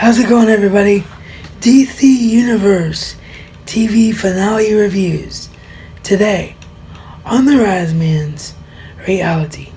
How's it going, everybody? DC Universe TV finale reviews today on the Rise Man's Reality.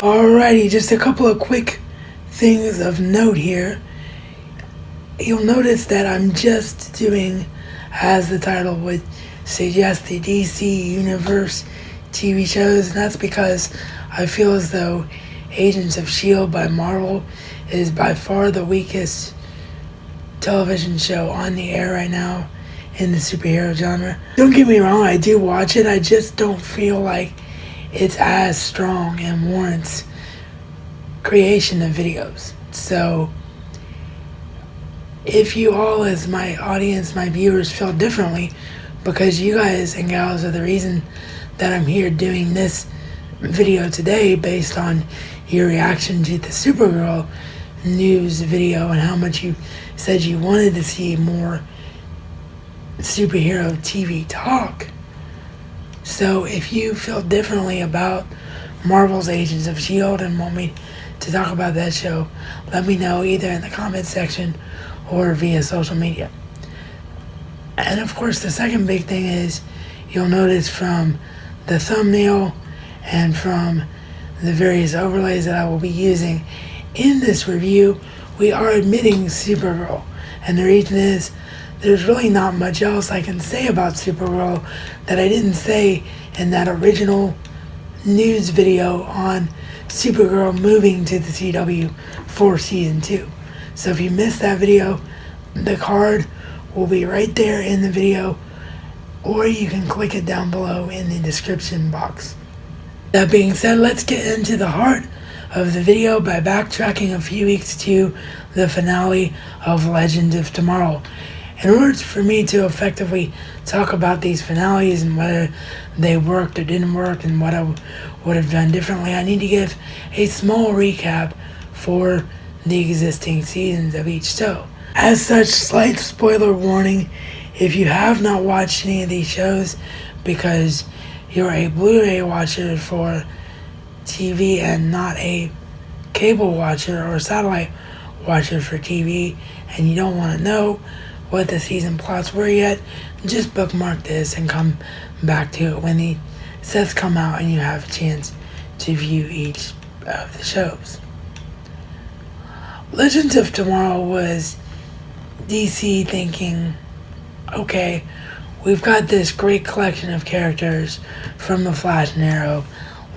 Alrighty, just a couple of quick things of note here. You'll notice that I'm just doing, as the title would suggest, the DC Universe TV shows, and that's because I feel as though Agents of S.H.I.E.L.D. by Marvel is by far the weakest television show on the air right now in the superhero genre. Don't get me wrong, I do watch it, I just don't feel like it's as strong and warrants creation of videos. So if you all, as my audience, my viewers, feel differently, because you guys and gals are the reason that I'm here doing this video today, based on your reaction to the Supergirl news video and how much you said you wanted to see more superhero TV talk. So if you feel differently about Marvel's Agents of S.H.I.E.L.D. and want me to talk about that show, let me know either in the comments section or via social media. And of course, the second big thing is, you'll notice from the thumbnail and from the various overlays that I will be using in this review, we are admitting Supergirl. And the reason is, there's really not much else I can say about Supergirl that I didn't say in that original news video on Supergirl moving to the CW for Season 2. So if you missed that video, the card will be right there in the video, or you can click it down below in the description box. That being said, let's get into the heart of the video by backtracking a few weeks to the finale of Legend of Tomorrow. In order for me to effectively talk about these finales and whether they worked or didn't work and what I would have done differently, I need to give a small recap for the existing seasons of each show. As such, slight spoiler warning if you have not watched any of these shows because you're a Blu-ray watcher for TV and not a cable watcher or satellite watcher for TV, and you don't want to know what the season plots were yet, just bookmark this and come back to it when the sets come out and you have a chance to view each of the shows. Legends of Tomorrow was DC thinking, okay, we've got this great collection of characters from The Flash and Arrow,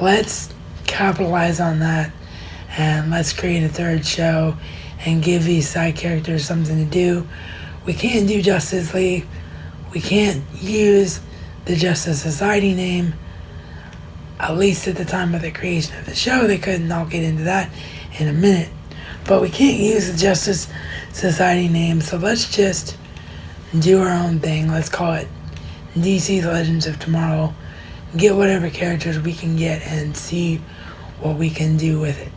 let's capitalize on that and let's create a third show and give these side characters something to do. We can't do Justice League. We can't use the Justice Society name. At least at the time of the creation of the show, they couldn't. I'll get into that in a minute. But we can't use the Justice Society name, so let's just do our own thing. Let's call it DC's Legends of Tomorrow. Get whatever characters we can get and see what we can do with it.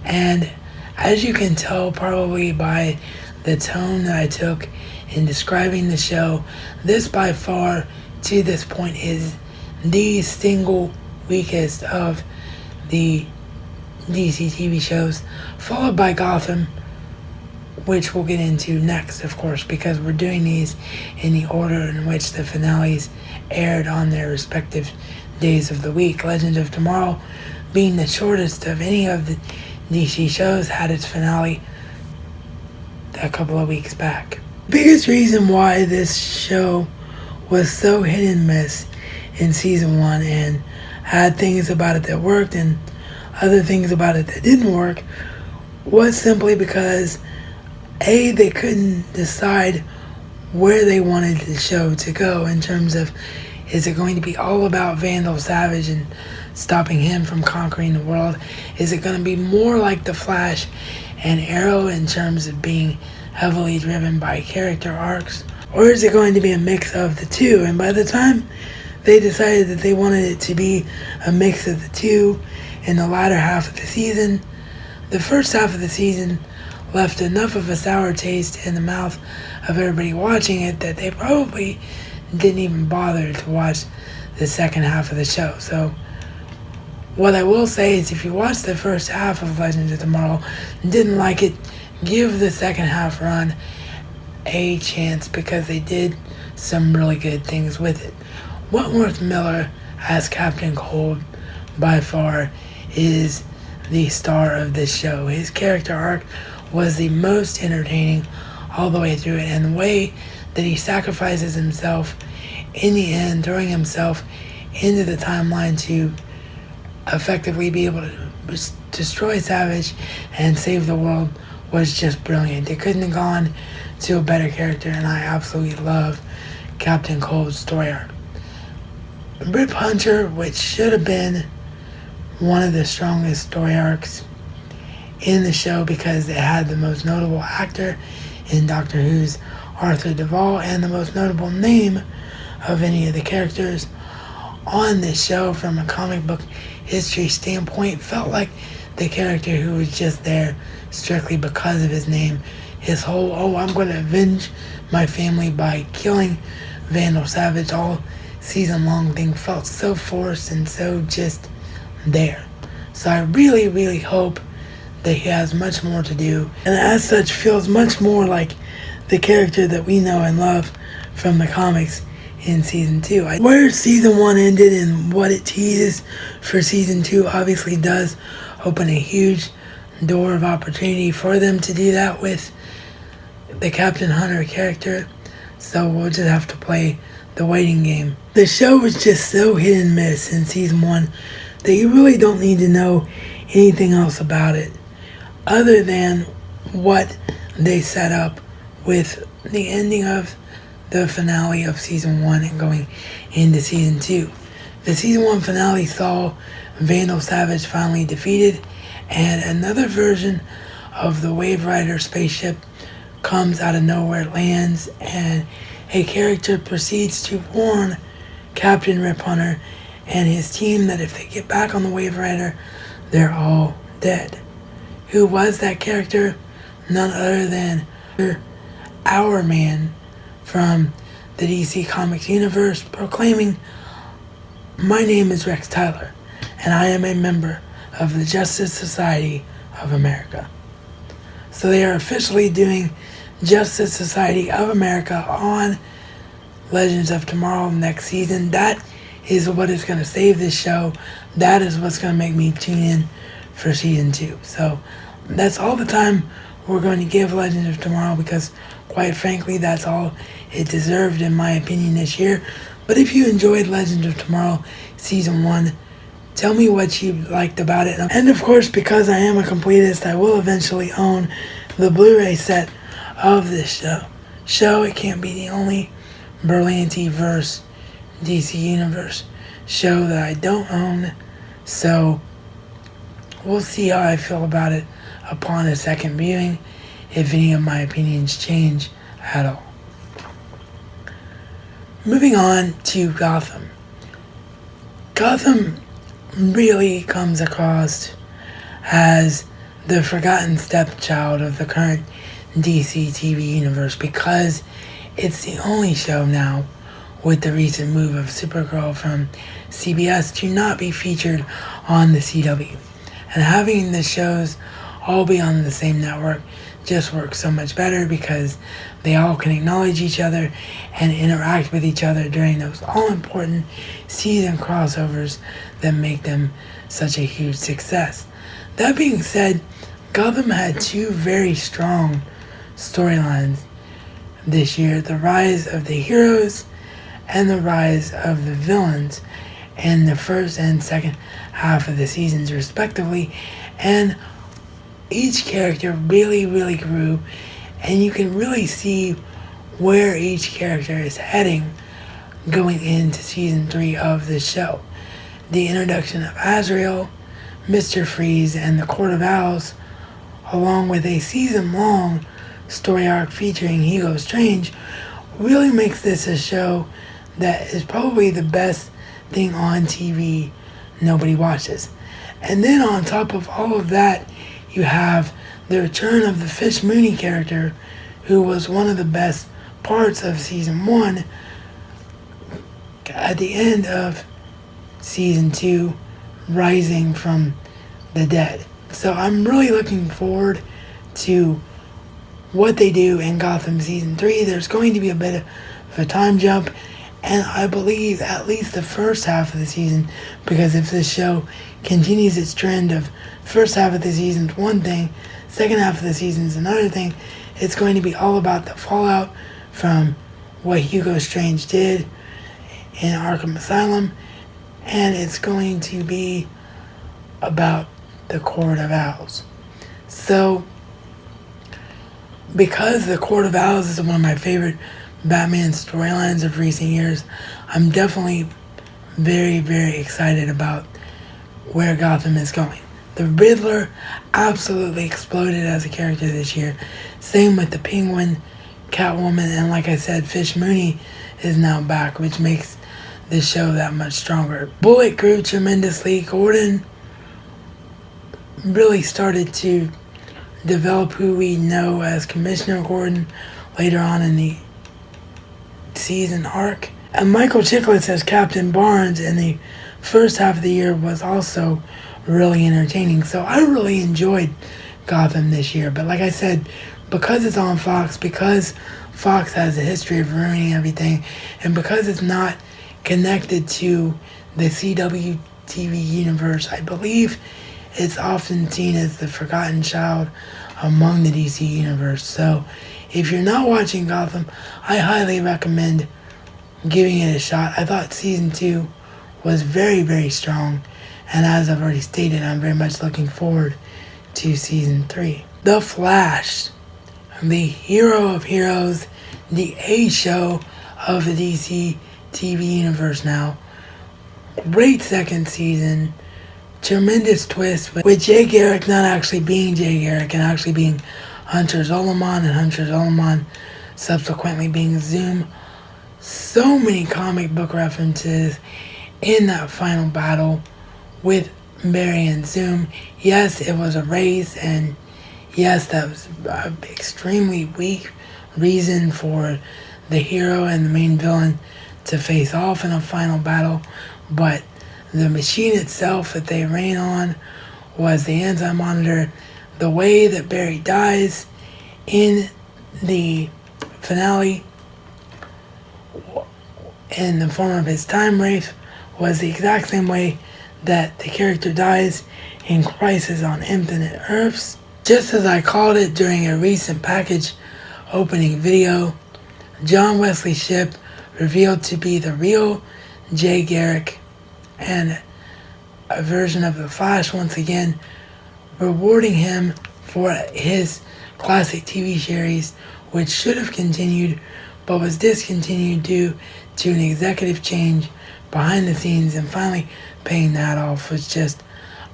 And as you can tell probably by the tone that I took in describing the show, this by far to this point is the single weakest of the DC TV shows, followed by Gotham, which we'll get into next, of course, because we're doing these in the order in which the finales aired on their respective days of the week. Legend of Tomorrow, being the shortest of any of the DC shows, had its finale a couple of weeks back. Biggest reason why this show was so hit and miss in season 1 and had things about it that worked and other things about it that didn't work was simply because they couldn't decide where they wanted the show to go in terms of, is it going to be all about Vandal Savage and stopping him from conquering the world? Is it going to be more like The Flash and Arrow in terms of being heavily driven by character arcs? Or is it going to be a mix of the two? And by the time they decided that they wanted it to be a mix of the two in the latter half of the season, the first half of the season left enough of a sour taste in the mouth of everybody watching it that they probably didn't even bother to watch the second half of the show. So what I will say is, if you watched the first half of Legends of Tomorrow and didn't like it, give the second half run a chance, because they did some really good things with it. Wentworth Miller as Captain Cold by far is the star of this show. His character arc was the most entertaining all the way through it, and the way that he sacrifices himself in the end, throwing himself into the timeline to effectively be able to destroy Savage and save the world, was just brilliant. It couldn't have gone to a better character, and I absolutely love Captain Cold's story arc. Rip Hunter, which should have been one of the strongest story arcs in the show because it had the most notable actor in Doctor Who's Arthur Duvall and the most notable name of any of the characters on this show from a comic book history standpoint, felt like the character who was just there strictly because of his name. His whole, I'm going to avenge my family by killing Vandal Savage all season long thing felt so forced and so just there. So I really, really hope that he has much more to do, and as such feels much more like the character that we know and love from the comics in season 2. Where season 1 ended and what it teases for season 2 obviously does open a huge door of opportunity for them to do that with the Captain Hunter character, so we'll just have to play the waiting game. The show was just so hit and miss in season 1 that you really don't need to know anything else about it other than what they set up with the ending of the finale of season 1 and going into season 2. The season 1 finale saw Vandal Savage finally defeated, and another version of the Wave Rider spaceship comes out of nowhere, lands, and a character proceeds to warn Captain Rip Hunter and his team that if they get back on the Wave Rider, they're all dead. Who was that character? None other than Our Man from the DC Comics universe, proclaiming, "My name is Rex Tyler, and I am a member of the Justice Society of America." So they are officially doing Justice Society of America on Legends of Tomorrow next season. That is what is going to save this show. That is what's going to make me tune in for season 2. So that's all the time we're going to give Legends of Tomorrow, because quite frankly that's all it deserved in my opinion this year. But if you enjoyed Legends of Tomorrow season 1, tell me what you liked about it. And of course, because I am a completist, I will eventually own the Blu-ray set of this show. It can't be the only Berlanti-verse DC Universe show that I don't own. So we'll see how I feel about it upon a second viewing, if any of my opinions change at all. Moving on to Gotham. Gotham really comes across as the forgotten stepchild of the current DC TV universe, because it's the only show now, with the recent move of Supergirl from CBS, to not be featured on the CW. And having the shows all be on the same network just works so much better, because they all can acknowledge each other and interact with each other during those all-important season crossovers that make them such a huge success. That being said, Gotham had two very strong storylines this year: the rise of the heroes and the rise of the villains in the first and second half of the seasons respectively, and each character really grew, and you can really see where each character is heading going into season 3 of the show. The introduction of Azrael, Mr. Freeze, and the Court of Owls, along with a season-long story arc featuring Hugo Strange really makes this a show that is probably the best thing on TV nobody watches. And then on top of all of that, you have the return of the Fish Mooney character, who was one of the best parts of season 1 at the end of season 2, rising from the dead. So I'm really looking forward to what they do in Gotham season 3. There's going to be a bit of a time jump, and I believe at least the first half of the season, because if this show continues its trend of first half of the season's one thing, second half of the season's another thing, it's going to be all about the fallout from what Hugo Strange did in Arkham Asylum, and it's going to be about the Court of Owls. So, because the Court of Owls is one of my favorite Batman storylines of recent years, I'm definitely very, very excited about where Gotham is going. The Riddler absolutely exploded as a character this year. Same with the Penguin, Catwoman, and like I said, Fish Mooney is now back, which makes this show that much stronger. Bullet grew tremendously. Gordon really started to develop who we know as Commissioner Gordon later on in the season arc. And Michael Chiklis as Captain Barnes in the first half of the year was also really entertaining. So I really enjoyed Gotham this year. But like I said, because it's on Fox, because Fox has a history of ruining everything, and because it's not connected to the CW TV universe, I believe it's often seen as the forgotten child among the DC universe. So if you're not watching Gotham, I highly recommend giving it a shot. I thought season 2 was very, very strong, and as I've already stated, I'm very much looking forward to season 3. The Flash, the hero of heroes, the A show of the DC TV universe now. Great second season. Tremendous twist with Jay Garrick not actually being Jay Garrick and actually being Hunter Zolomon, and Hunter Zolomon subsequently being Zoom. So many comic book references in that final battle with Barry and Zoom. Yes, it was a race, and yes, that was an extremely weak reason for the hero and the main villain to face off in a final battle, but the machine itself that they ran on was the Anti-Monitor. The way that Barry dies in the finale in the form of his time wraith was the exact same way that the character dies in Crisis on Infinite Earths. Just as I called it during a recent package opening video, John Wesley Shipp revealed to be the real Jay Garrick, and a version of the Flash once again, rewarding him for his classic TV series, which should have continued but was discontinued due to an executive change behind the scenes, and finally paying that off was just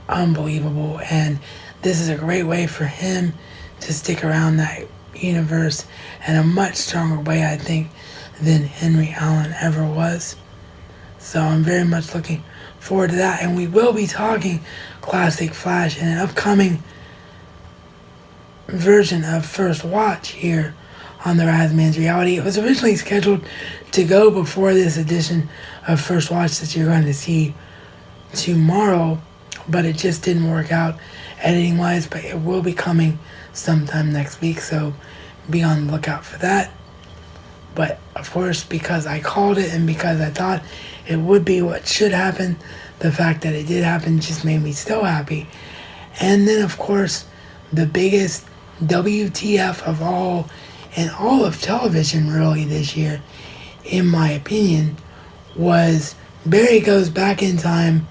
unbelievable. And this is a great way for him to stick around that universe in a much stronger way, I think, than Henry Allen ever was. So I'm very much looking forward to that, and we will be talking classic Flash in an upcoming version of First Watch here on the Razman's Reality. It was originally scheduled to go before this edition of First Watch that you're going to see tomorrow, but it just didn't work out editing wise. But it will be coming sometime next week, so be on the lookout for that. But of course, because I called it and because I thought it would be what should happen, the fact that it did happen just made me so happy. And then of course, the biggest WTF of all, and all of television really this year, in my opinion, was Barry goes back in time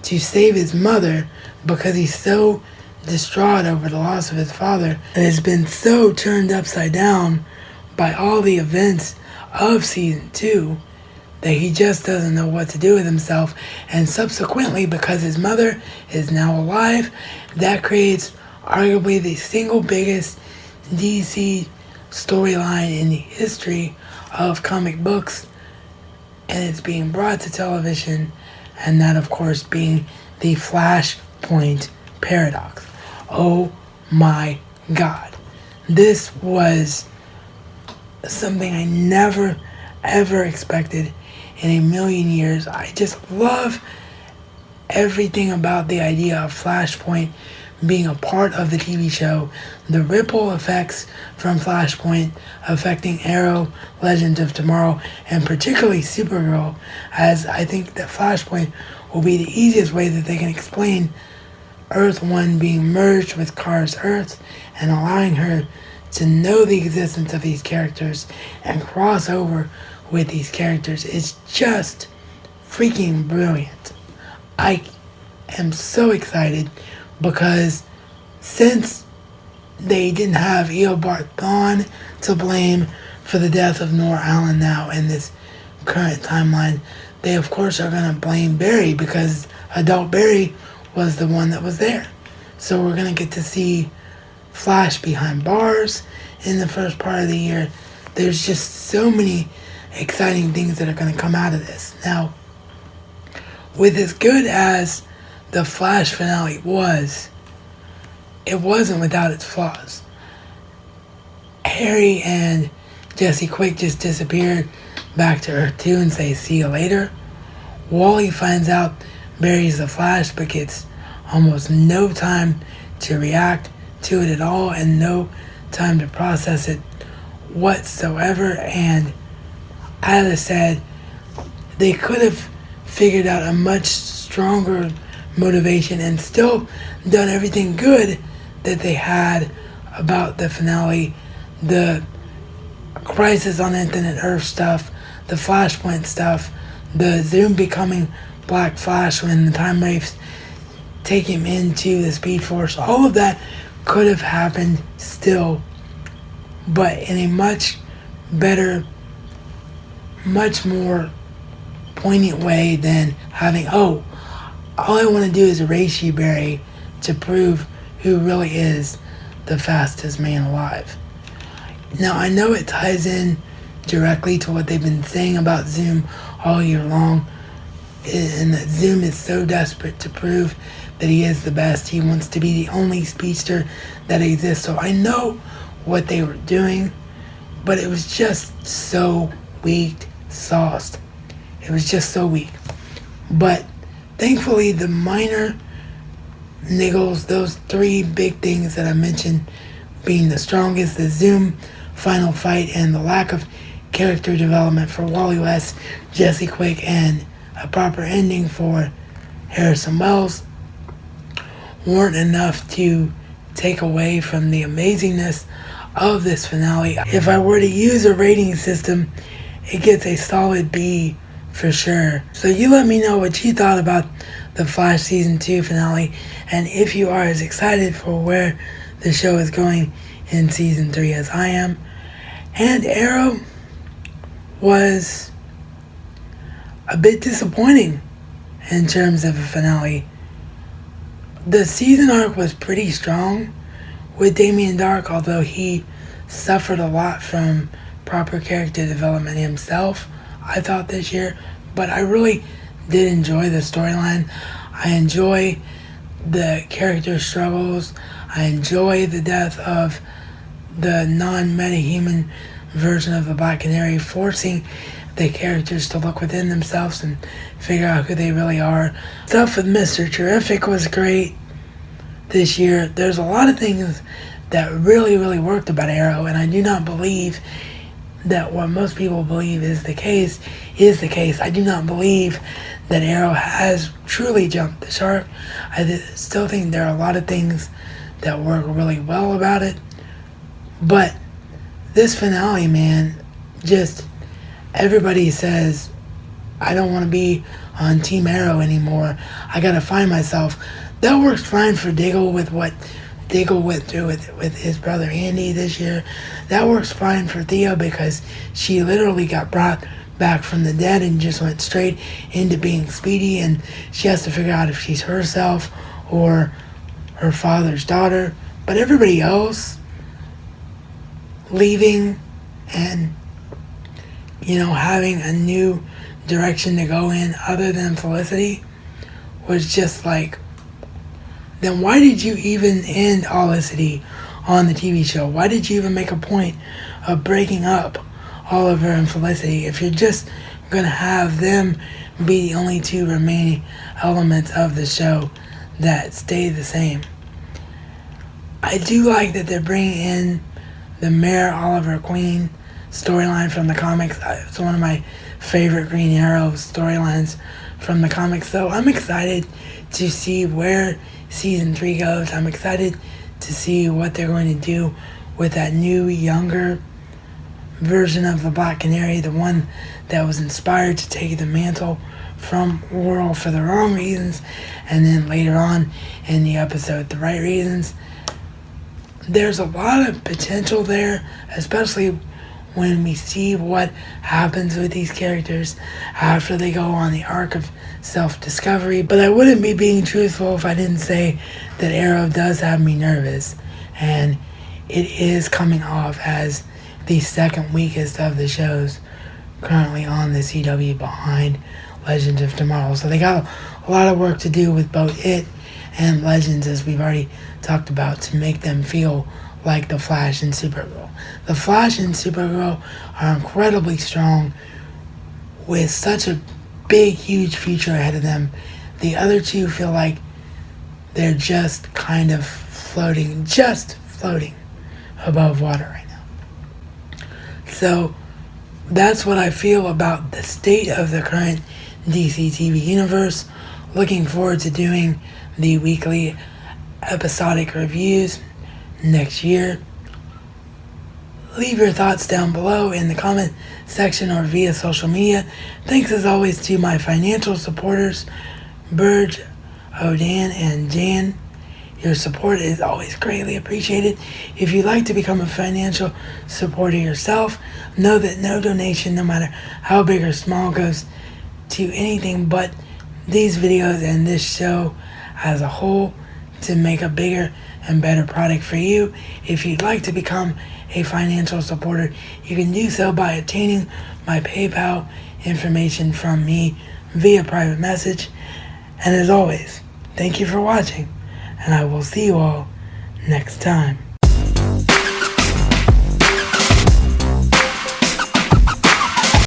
to save his mother because he's so distraught over the loss of his father and has been so turned upside down by all the events of season 2 that he just doesn't know what to do with himself. And subsequently, because his mother is now alive, that creates arguably the single biggest DC storyline in the history of comic books, and it's being brought to television, and that, of course, being the Flashpoint paradox. Oh my god. This was something I never, ever expected in a million years. I just love everything about the idea of Flashpoint being a part of the TV show, the ripple effects from Flashpoint affecting Arrow, Legends of Tomorrow, and particularly Supergirl, as I think that Flashpoint will be the easiest way that they can explain Earth 1 being merged with Kara's Earth and allowing her to know the existence of these characters and cross over with these characters is just freaking brilliant. I am so excited because since they didn't have Eobard Thawne to blame for the death of Nora Allen now in this current timeline, they of course are going to blame Barry because adult Barry was the one that was there. So we're going to get to see Flash behind bars in the first part of the year. There's just so many exciting things that are going to come out of this. Now, with as good as the Flash finale was, it wasn't without its flaws. Harry and Jesse Quick just disappeared back to Earth 2 and say, see you later. Wally finds out Barry's the Flash, but gets almost no time to react to it at all and no time to process it whatsoever. And as I said, they could have figured out a much stronger motivation and still done everything good that they had about the finale, the Crisis on Infinite Earth stuff, the Flashpoint stuff, the Zoom becoming Black Flash when the Time Wraiths take him into the Speed Force. All of that could have happened still, but in a much better, much more poignant way than having, all I want to do is erase you, Barry, to prove who really is the fastest man alive. Now, I know it ties in directly to what they've been saying about Zoom all year long, and that Zoom is so desperate to prove that he is the best. He wants to be the only speedster that exists. So I know what they were doing, but it was just so weak sauced. It was just so weak. But thankfully, the minor niggles, those three big things that I mentioned being the strongest, the Zoom final fight, and the lack of character development for Wally West, Jesse Quick, and a proper ending for Harrison Wells, weren't enough to take away from the amazingness of this finale. If I were to use a rating system, it gets a solid B for sure. So you let me know what you thought about the Flash Season 2 finale, and if you are as excited for where the show is going in Season 3 as I am. And Arrow was a bit disappointing in terms of a finale. The season arc was pretty strong with Damien Darhk, although he suffered a lot from proper character development himself, I thought, this year. But I really did enjoy the storyline. I enjoy the character struggles. I enjoy the death of the non-metahuman version of the Black Canary, forcing the characters to look within themselves and figure out who they really are. Stuff with Mr. Terrific was great this year. There's a lot of things that really, really worked about Arrow, and I do not believe that what most people believe is the case. I do not believe that Arrow has truly jumped the shark. I still think there are a lot of things that work really well about it. But this finale, man, just everybody says, I don't want to be on Team Arrow anymore. I gotta find myself. That works fine for Diggle with what Diggle went through with his brother Andy this year. That works fine for Thea because she literally got brought back from the dead and just went straight into being Speedy, and she has to figure out if she's herself or her father's daughter. But everybody else, leaving and, having a new direction to go in other than Felicity was just like, then why did you even end Felicity on the TV show? Why did you even make a point of breaking up Oliver and Felicity if you're just going to have them be the only two remaining elements of the show that stay the same? I do like that they're bringing in the Mayor Oliver Queen storyline from the comics. It's one of my favorite Green Arrow storylines from the comics, so I'm excited to see where season 3 goes. I'm excited to see what they're going to do with that new, younger version of the Black Canary, the one that was inspired to take the mantle from Laurel for the wrong reasons, and then later on in the episode, the right reasons. There's a lot of potential there, especially when we see what happens with these characters after they go on the arc of self-discovery. But I wouldn't be being truthful if I didn't say that Arrow does have me nervous, and it is coming off as the second weakest of the shows currently on the CW behind Legends of Tomorrow. So they got a lot of work to do with both it and Legends, as we've already talked about, to make them feel like The Flash and Supergirl. The Flash and Supergirl are incredibly strong with such a big, huge future ahead of them. The other two feel like they're just kind of floating above water right now. So that's what I feel about the state of the current DC TV universe. Looking forward to doing the weekly episodic reviews next year. Leave your thoughts down below in the comment section or via social media. Thanks as always to my financial supporters, Burge, Odan, and Jan. Your support is always greatly appreciated. If you'd like to become a financial supporter yourself, know that no donation, no matter how big or small, goes to anything but these videos and this show as a whole to make a bigger and better product for you. If you'd like to become a financial supporter, you can do so by obtaining my PayPal information from me via private message. And as always, thank you for watching, and I will see you all next time.